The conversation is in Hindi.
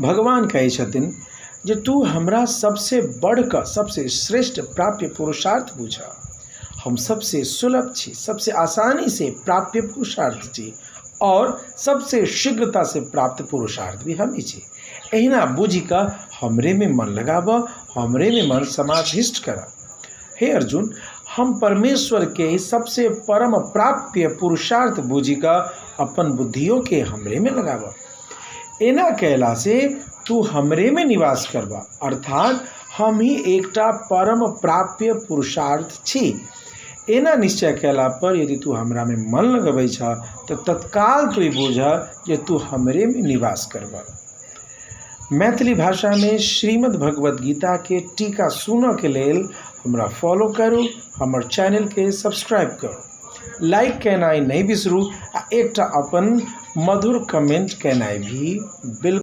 भगवान कहै छथिन जे तू हमरा सबसे बढ़ कऽ सबसे श्रेष्ठ प्राप्य पुरुषार्थ बुझ। हम सबसे सुलभ छी, सबसे आसानी से प्राप्य पुरुषार्थ छी और सबसे शीघ्रता से प्राप्त पुरुषार्थ भी हम ही छी। एहिना बुझि कऽ हमरे में मन लगाब, हमरे में मन समाधिष्ट कर। हे अर्जुन, हम परमेश्वर के सबसे परम प्राप्य पुरुषार्थ बुझि कऽ अपन बुद्धियों के हमरे में लगाब। एना कैला से तू हमरे में निवास करबा, अर्थात हम ही एकटा परम प्राप्य पुरुषार्थ छी। एना निश्चय कैला पर यदि तू हमरा में मन लगबै छ तो तत्काल तू बुझ जे तू हमरे में निवास करबा। मैथिली भाषा में श्रीमद् भगवद गीता के टीका सुनऽ के लेल हमरा फॉलो करू, हमर चैनल के सब्सक्राइब करू, लाइक केनाइ नहीं बिसरू आ एकटा अपन मधुर कमेंट केनाइ भी बिल्कुल